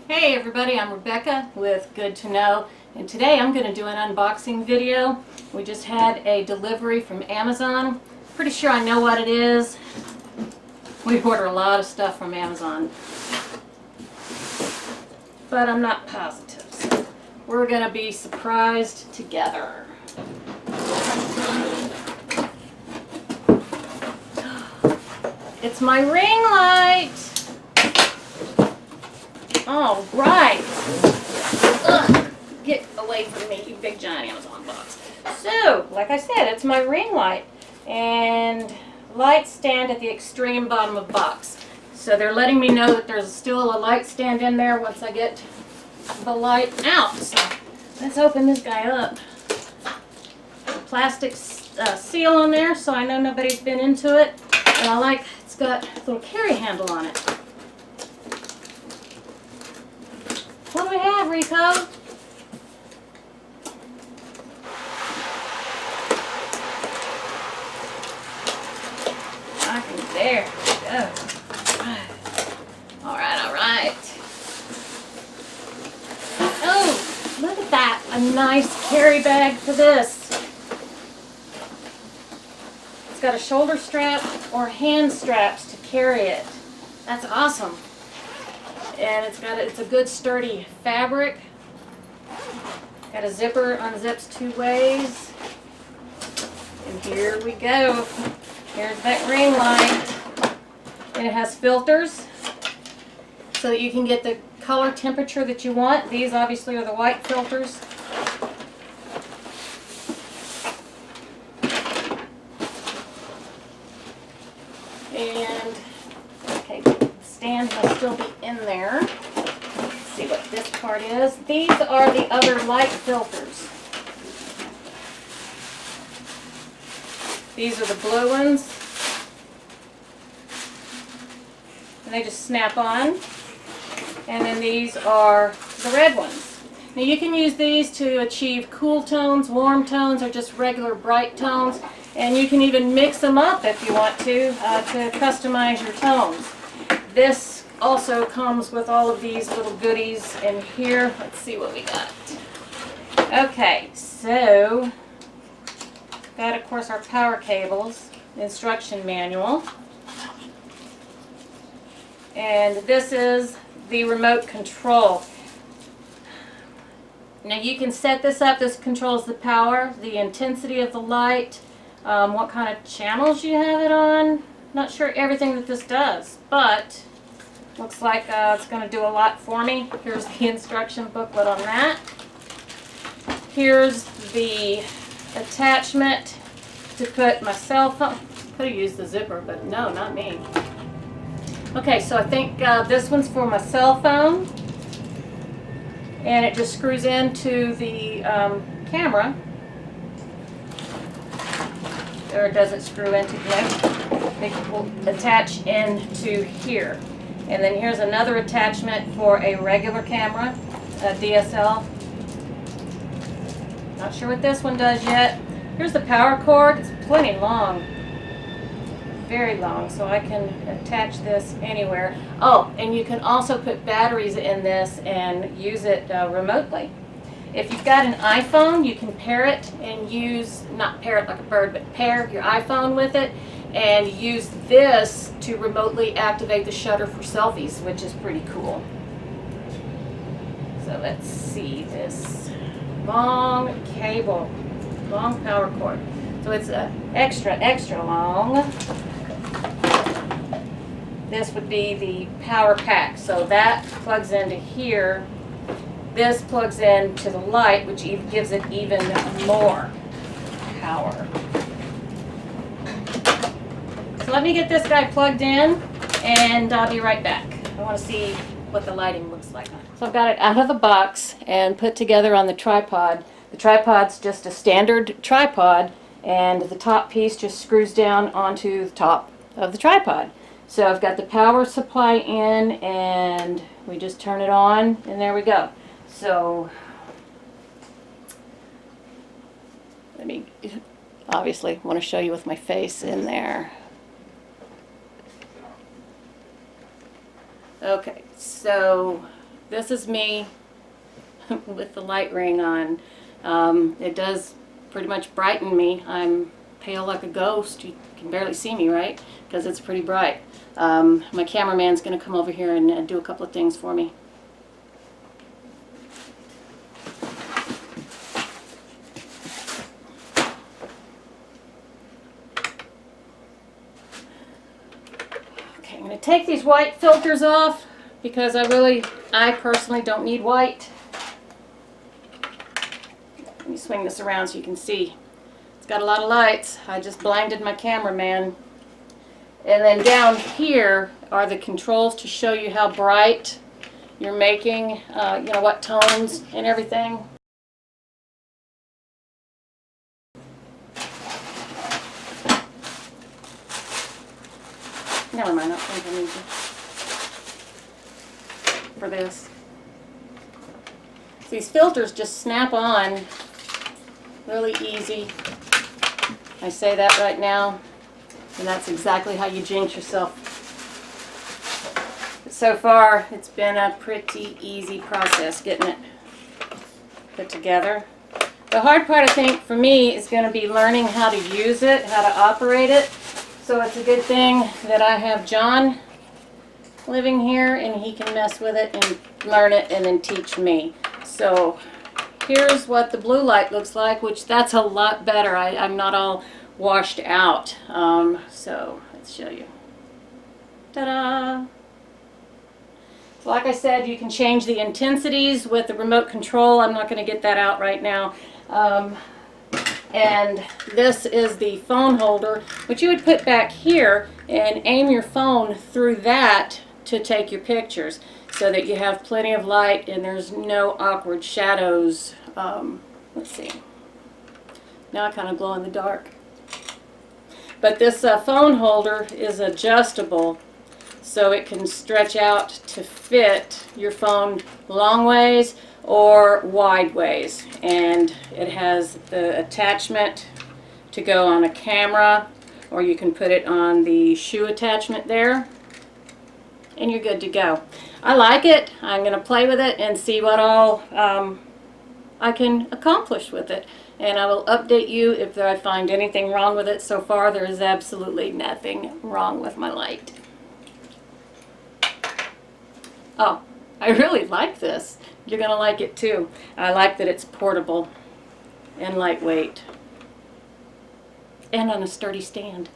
Hey everybody, I'm Rebecca with Good2Know, and today I'm going to do an unboxing video. We just had a delivery from Amazon. Pretty sure I know what it is. We order a lot of stuff from Amazon, but I'm not positive. So we're going to be surprised together. It's my ring light! All right. Ugh, get away from me, you big giant Amazon box. So, like I said, it's my ring light. And lights stand at the extreme bottom of the box. So they're letting me know that there's still a light stand in there once I get the light out. So let's open this guy up. Plastic seal on there so I know nobody's been into it. And I like, it's got a little carry handle on it. What do we have, Rico? There we go. Alright, alright. Oh, look at that. A nice carry bag for this. It's got a shoulder strap or hand straps to carry it. That's awesome. And it's a good sturdy fabric. Got a zipper, unzips two ways. And here we go. Here's that ring light. And it has filters so that you can get the color temperature that you want. These obviously are the white filters. And okay, the stand will still be in there. Let's see what this part is. These are the other light filters. These are the blue ones. And they just snap on. And then these are the red ones. Now you can use these to achieve cool tones, warm tones, or just regular bright tones. And you can even mix them up if you want to customize your tones. This also comes with all of these little goodies in here. Let's see what we got. Okay, so got, of course, our power cables, instruction manual. And this is the remote control. Now you can set this up. This controls the power, the intensity of the light, what kind of channels you have it on. Not sure everything that this does, but looks like it's going to do a lot for me. Here's the instruction booklet on that. Here's the attachment to put my cell phone. Could have used the zipper, but no, not me. Okay, so I think this one's for my cell phone, and it just screws into the camera, or it doesn't screw into, it will attach into here. And then here's another attachment for a regular camera, a DSL. Not sure what this one does yet. Here's the power cord. It's plenty long. Very long, so I can attach this anywhere. Oh, and you can also put batteries in this and use it remotely. If you've got an iPhone, you can pair it and use, not pair it like a bird, but pair your iPhone with it and use this to remotely activate the shutter for selfies, which is pretty cool. So let's see this long cable, long power cord. So it's extra long. This would be the power pack. So that plugs into here. This plugs into the light, which gives it even more power. So let me get this guy plugged in, and I'll be right back. I want to see what the lighting looks like. So I've got it out of the box and put together on the tripod. The tripod's just a standard tripod, and the top piece just screws down onto the top of the tripod. So I've got the power supply in, and we just turn it on, and there we go. So let me obviously want to show you with my face in there. Okay, so this is me with the light ring on. It does pretty much brighten me. I'm pale like a ghost. You can barely see me, right? Because it's pretty bright. My cameraman's going to come over here and do a couple of things for me. Okay, I'm going to take these white filters off because I personally don't need white. Let me swing this around so you can see. It's got a lot of lights. I just blinded my cameraman. And then down here are the controls to show you how bright you're making, you know, what tones and everything. Never mind, I don't think I need you for this. So these filters just snap on really easy. I say that right now, and that's exactly how you jinx yourself. But so far, it's been a pretty easy process getting it put together. The hard part, I think, for me is going to be learning how to use it, how to operate it. So it's a good thing that I have John living here, and he can mess with it and learn it and then teach me. So here's what the blue light looks like, which that's a lot better. I'm not all washed out. So let's show you. Ta-da! So like I said, you can change the intensities with the remote control. I'm not going to get that out right now. And this is the phone holder, which you would put back here and aim your phone through that to take your pictures so that you have plenty of light and there's no awkward shadows. Let's see. Now I kind of glow in the dark. But this phone holder is adjustable, so it can stretch out to fit your phone long ways or wide ways. And it has the attachment to go on a camera, or you can put it on the shoe attachment there, and you're good to go. I like it. I'm going to play with it and see what all I can accomplish with it. And I will update you if I find anything wrong with it. So far, there is absolutely nothing wrong with my light. Oh, I really like this. You're going to like it too. I like that it's portable and lightweight and on a sturdy stand.